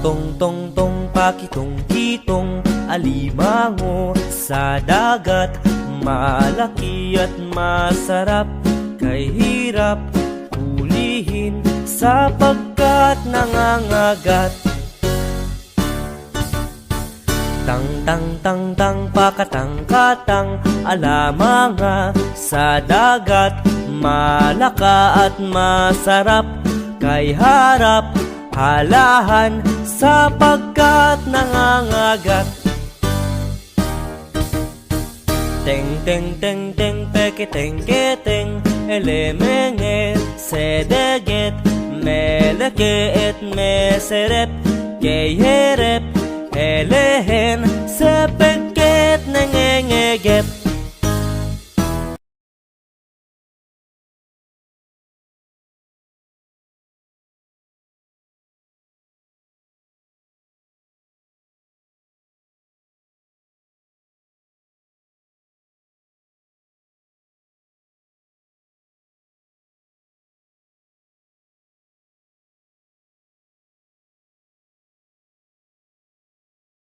Tong tong tong pakitong kitong alimango sa dagat, malaki at masarap, kay hirap hulihin sapagkat nangangagat. Tang tang tang tang pakatang katang alamanga sa dagat, malaka at masarap, kay harap halahan sapagkat nangangagat. Teng teng teng teng peketeng keteng elemenge sedeget meleke et meserep keyerep elehen sepeket nengengeget.